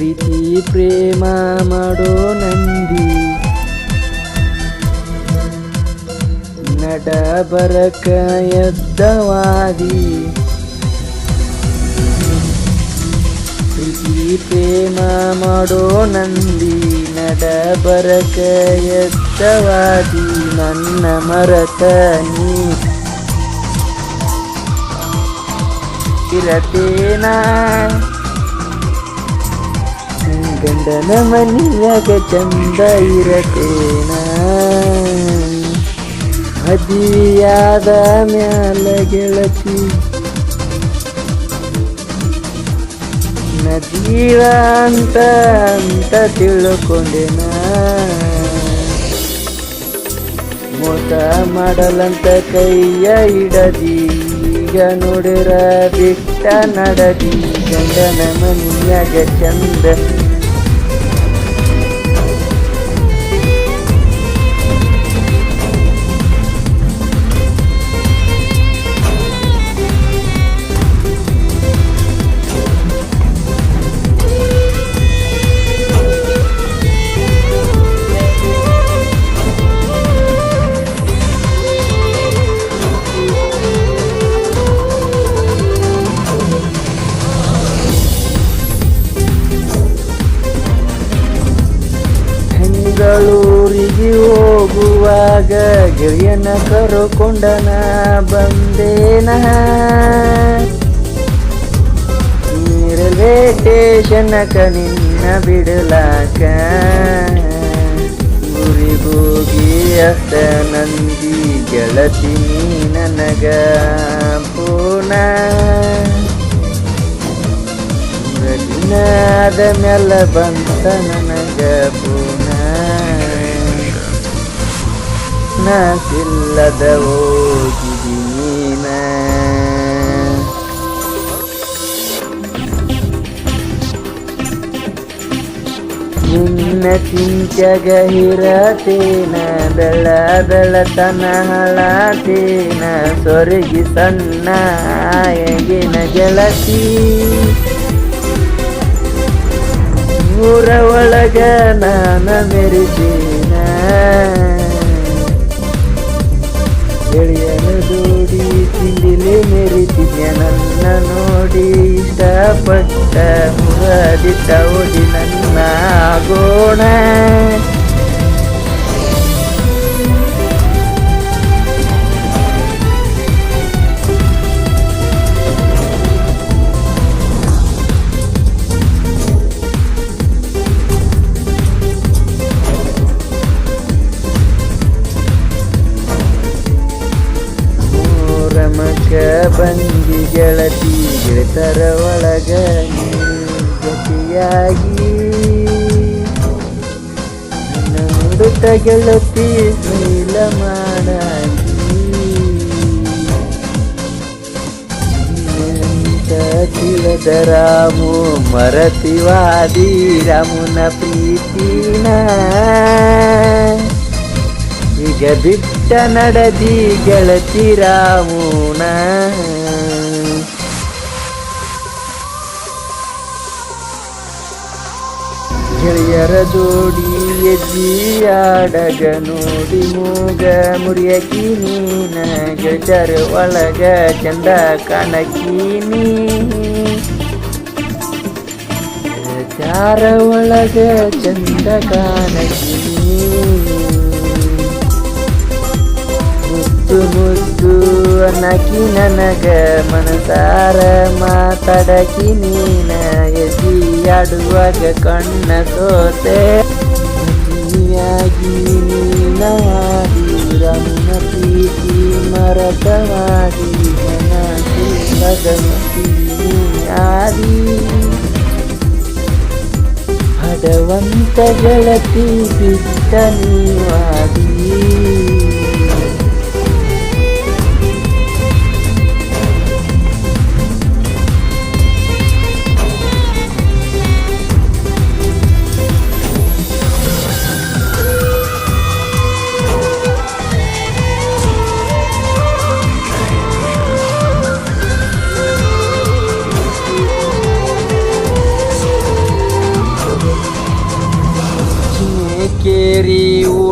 ಪ್ರೀತಿ ಪ್ರೇಮ ಮಾಡೋ ನಂದಿ ನಡ ಬರಕ ಎದ್ದವಾದಿ ಪ್ರೀತಿ ಪ್ರೇಮ ಮಾಡೋ ನಂದಿ ನಡ ಬರಕ ಎದ್ದವಾದಿ ನನ್ನ ಮರತ ನೀ ಇರತೇನ ಗಂಡನ ಮನಿಯಾಗ ಚಂದ ಇರತೇನ ಮದಿಯಾದ ಮ್ಯಾಲ ಗೆಳತಿ ನದೀವ ಅಂತ ತಿಳ್ಕೊಂಡೆನ ಮೋಸ ಮಾಡಲಂತ ಕೈಯ ಇಡದಿ ಈಗ ನೋಡಿರ ಬಿಟ್ಟ ನಡದಿ ಗಂಡನ ಮನಿಯಾಗ ಚಂದ ಬೆಂಗಳೂರಿಗೆ ಹೋಗುವಾಗ ಗೆಳೆಯನ ಕರ್ಕೊಂಡನ ಬಂದೇನ ರೈಲ್ವೆ ಸ್ಟೇಷನ್ಕ ನಿನ್ನ ಬಿಡಲಾಕ ಊರಿಗೋಗಿ ಅಷ್ಟ ನಂದಿ ಗೆಳತಿ ನನಗ ಪೂನ ದಿನದ ಮ್ಯಾಲ ಬಂತ ನನಗ ಪೂನ ನಾಸಿಲ್ಲದ ಹೋಗಿದಿ ನೀನ ನಿನ್ನ ಚಿಂತ್ಯಾಗ ಹಿರತೇನ ಬೆಳ ಬೆಳತನ ಹಳತೇನ ಸೊರಗಿ ಸಣ್ಣ ಎಗಿನ ಗೆಳತಿ ಊರ ಒಳಗ ನಾನ ಮೆರಿತೇನ ಗೆಳೆಯನ ಜೋಡಿ ತಿಂಡಿಲೆ ಮೆರಿತಿದ್ಯ ನನ್ನ ನೋಡಿ ಇಷ್ಟಪಟ್ಟ ಮುರದಿಟ್ಟ ಓಡಿ ನನ್ನ ಆಗೋಣ ಬಂದಿ ಗೆಳತಿ ಗೆಳತರ ಒಳಗ ಜೊತೆಯಾಗಿ ನೋಡುತ್ತ ಗೆಳತಿ ನೀಲ ಮಾಡಾಗಿ ತಿಳಿದ ರಾಮು ಮರತಿವಾದಿ ರಾಮುನ ಪ್ರೀತಿನ ಈಗ ಬಿಟ್ಟ ನಡದಿ ಗೆಳತಿ ರಾಮುನ ಗೆಳೆಯರ ಜೋಡಿ ಎಜ್ಜಿಯಾಡಗ ನೋಡಿ ಮೂಗ ಮುರಿಯಕಿ ನೀನ ಗೆಳತರ ಒಳಗ ಚಂದ ಕಾಣಕಿ ನೀ ಚಾರ ಒಳಗ ಚಂದ ಕಾಣಕಿ ಮುದ್ದು ಅನ್ನಕಿ ನನಗ ಮನಸಾರ ಮಾತಾಡಕಿ ನೀನ ಎದ್ದಿಯಾಡುವಾಗ ಕಣ್ಣ ಸೋತೆ ನೀಯಾಗಿ ನೀನಾಗಿ ರಮಣ ಪ್ರೀತಿ ಮರತವಾಗಿ ಮನಸಿ ಆದಿ ಹಡವಂತ ಗೆಳತಿ ಬಿಟ್ಟ ನೀವಾದಿ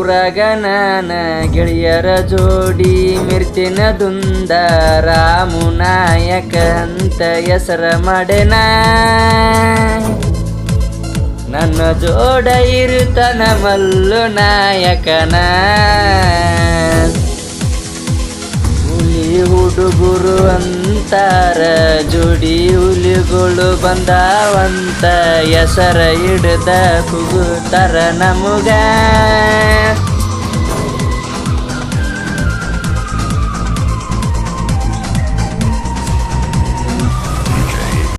ಊರಾಗ ನಾನ ಗೆಳೆಯರ ಜೋಡಿ ಮಿರ್ತಿನ ದುಂದ ರಾಮು ನಾಯಕ ಅಂತ ಹೆಸರ ಮಾಡೆನ ನನ್ನ ಜೋಡ ಇರುತನ ಮಲ್ಲು ನಾಯಕನ ಹುಲಿ ಹುಡುಗರು ಅಂತಾರ ಜೋಡಿ ಹುಲಿಗಳು ಬಂದಾವಂತ ಹೆಸರ ಹಿಡ್ದ ಕೂಗುತ್ತಾರ ನಮಗ